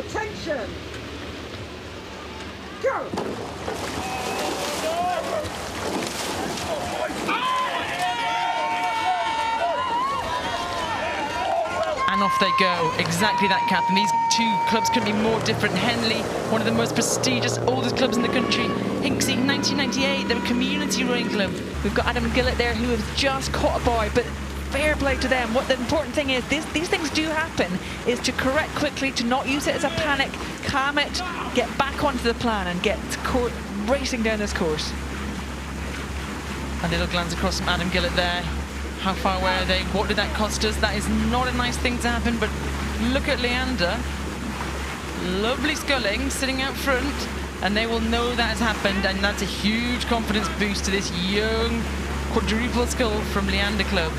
Attention! Go! And off they go. Exactly that, Captain. These two clubs couldn't be more different. Henley, one of the most prestigious, oldest clubs in the country. Hinksey, 1998, they're a community rowing club. We've got Adam Gillett there, who has just caught a boy, but fair play to them. What the important thing is, these things do happen, is to correct quickly, to not use it as a panic, calm it, get back onto the plan and get racing down this course. A little glance across from Adam Gillett there. How far away are they? What did that cost us? That is not a nice thing to happen, but look at Leander. Lovely sculling, sitting out front, and they will know that has happened, and that's a huge confidence boost to this young quadruple scull from Leander Club.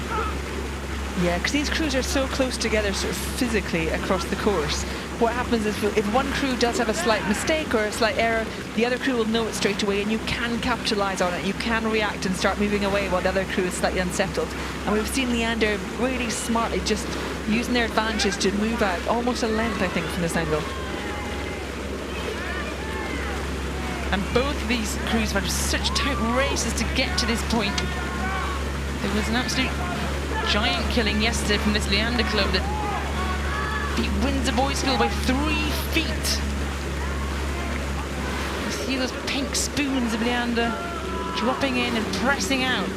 Yeah, because these crews are so close together sort of physically across the course. What happens is if one crew does have a slight mistake or a slight error, the other crew will know it straight away, and you can capitalise on it. You can react and start moving away while the other crew is slightly unsettled. And we've seen Leander really smartly just using their advantages to move out almost a length, I think, from this angle. And both of these crews have had such tight races to get to this point. There was an absolute giant killing yesterday from this Leander Club that beat Windsor Boys School by 3 feet. You see those pink spoons of Leander dropping in and pressing out.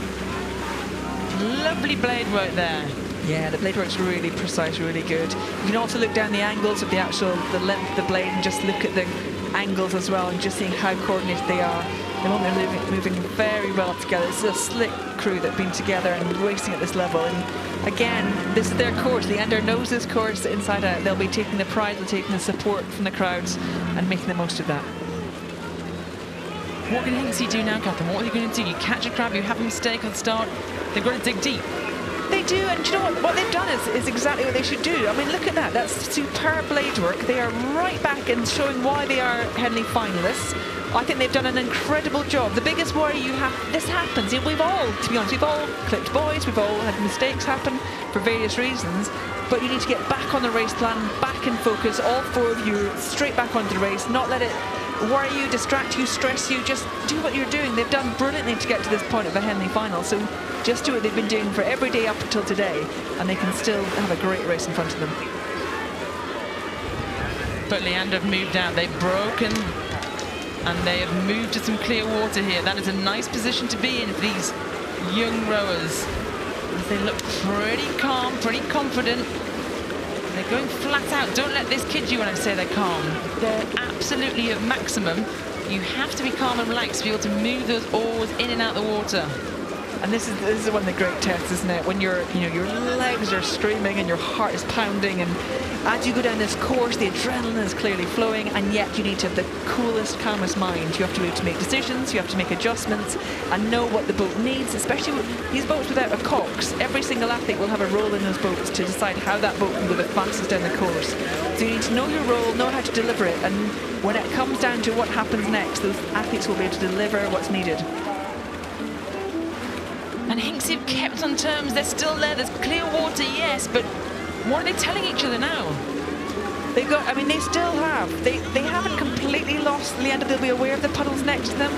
Lovely blade work there. Yeah, the blade work's really precise, really good. You can also look down the angles of the length of the blade and just look at the angles as well, and just seeing how coordinated they are. They're moving very well together. It's a slick crew that have been together and racing at this level. And again, this is their course. Leander knows this course inside out. They'll be taking the pride, they'll taking the support from the crowds and making the most of that. What can Hinksey do now, Catherine? What are they going to do? You catch a crab, you have a mistake on the start, they've got to dig deep. They do, and do you know what they've done is exactly what they should do. I mean, look at that. That's superb blade work. They are right back and showing why they are Henley finalists. I think they've done an incredible job. The biggest worry you have, this happens. We've all, to be honest, we've all clipped boys, we've all had mistakes happen for various reasons, but you need to get back on the race plan, back in focus, all 4 of you, straight back onto the race, not let it worry you, distract you, stress you, just do what you're doing. They've done brilliantly to get to this point of a Henley final, so just do what they've been doing for every day up until today, and they can still have a great race in front of them. But Leander have moved out, they've broken, and they have moved to some clear water here. That is a nice position to be in for these young rowers. They look pretty calm, pretty confident. They're going flat out. Don't let this kid you when I say they're calm. They're absolutely at maximum. You have to be calm and relaxed to be able to move those oars in and out the water. And this is one of the great tests, isn't it? When your legs are screaming and your heart is pounding, and as you go down this course, the adrenaline is clearly flowing, and yet you need to have the coolest, calmest mind. You have to be able to make decisions, you have to make adjustments, and know what the boat needs, especially with these boats without a cox. Every single athlete will have a role in those boats to decide how that boat can go the fastest down the course. So you need to know your role, know how to deliver it, and when it comes down to what happens next, those athletes will be able to deliver what's needed. And Hinksey have kept on terms. They're still there. There's clear water, yes, but what are they telling each other now? They've got, I mean, they still have. They haven't completely lost Leander. They'll be aware of the puddles next to them.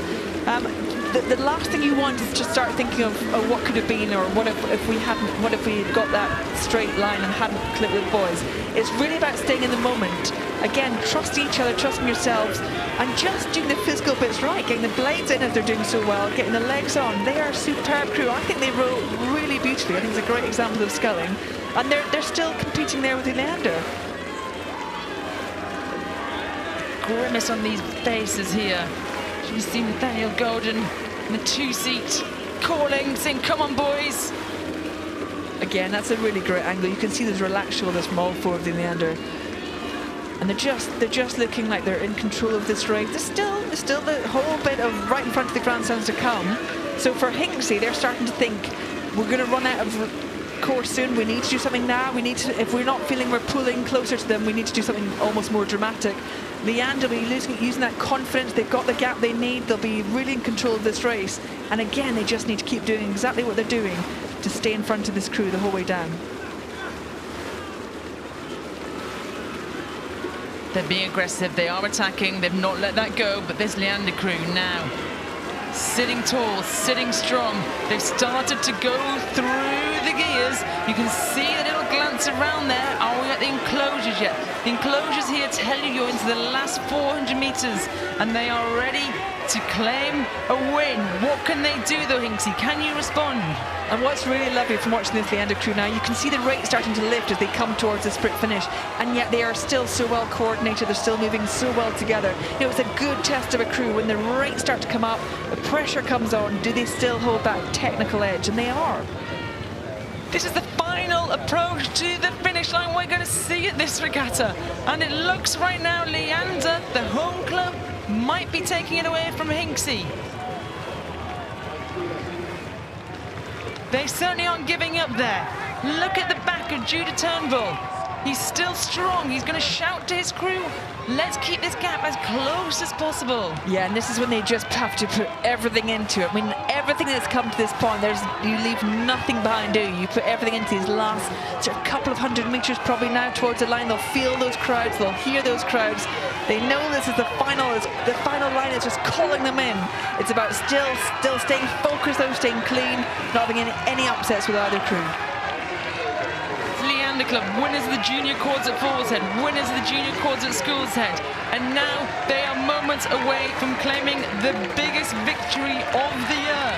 The last thing you want is to start thinking of what could have been, or what if we had got that straight line and hadn't clipped with the boys. It's really about staying in the moment. Again, trust each other, trusting yourselves, and just doing the physical bits right, getting the blades in if they're doing so well, getting the legs on. They are a superb crew. I think they row really beautifully. I think it's a great example of sculling, and they're still competing there with Leander. Grimace on these faces here. You've seen Nathaniel Golden in the 2-seat calling, saying, "Come on, boys." Again, that's a really great angle. You can see those relaxed shoulders from all 4 of the Leander. And they're just looking like they're in control of this race. There's still the whole bit of right in front of the grandstands to come. So for Hinksey, they're starting to think, we're going to run out of course soon. We need to do something now. We need to, if we're not feeling we're pulling closer to them, we need to do something almost more dramatic. Leander will be using that confidence. They've got the gap they need. They'll be really in control of this race. And again, they just need to keep doing exactly what they're doing to stay in front of this crew the whole way down. They're being aggressive, they are attacking, they've not let that go, but this Leander crew now, sitting tall, sitting strong. They've started to go through the gears. You can see a little glance around there. Are we at the enclosures yet? The enclosures here tell you you're into the last 400 meters, and they are ready to claim a win. What can they do though, Hinksey? Can you respond? And what's really lovely from watching this Leander crew now, you can see the rate starting to lift as they come towards the sprint finish, and yet they are still so well coordinated, they're still moving so well together. You know, it's a good test of a crew. When the rates start to come up, the pressure comes on, do they still hold that technical edge? And they are. This is the final approach to the finish line we're going to see at this regatta. And it looks right now, Leander, the home club, might be taking it away from Hinksey. They certainly aren't giving up there. Look at the back of Judah Turnbull. He's still strong. He's going to shout to his crew, let's keep this gap as close as possible. Yeah, and this is when they just have to put everything into it. I mean, everything that's come to this point, you leave nothing behind, do you? You put everything into these last sort of couple of 100 meters probably now towards the line. They'll feel those crowds, they'll hear those crowds. They know this is the final line is just calling them in. It's about still staying focused though, staying clean, not having any upsets with either crew. Leander Club, winners of the junior quads at Falls Head, winners of the junior quads at Schools Head, and now they are moments away from claiming the biggest victory of the year,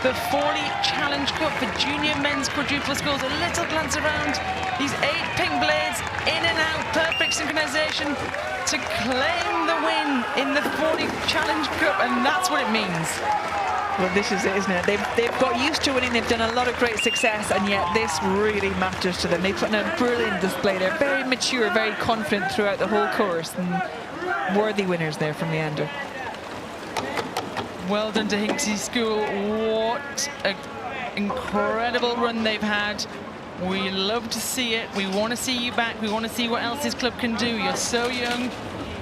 the Fawley Challenge Cup for junior men's quadruple sculls. A little glance around, these 8 pink blades in and out, perfect synchronization to claim the win in the Fawley Challenge Cup, and that's what it means. Well, this is it, isn't it? They've got used to winning, they've done a lot of great success, and yet this really matters to them. They put in a brilliant display. They're very mature, very confident throughout the whole course, and worthy winners there from Leander. Well done to Hinksey School. What an incredible run they've had. We love to see it. We want to see you back. We want to see what else this club can do. You're so young.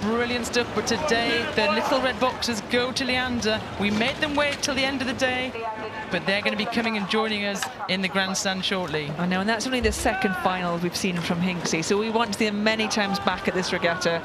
Brilliant stuff, but today the little red boxes go to Leander. We made them wait till the end of the day, but they're going to be coming and joining us in the grandstand shortly. I know, and that's only the second final we've seen from Hinksey, so we want to see them many times back at this regatta.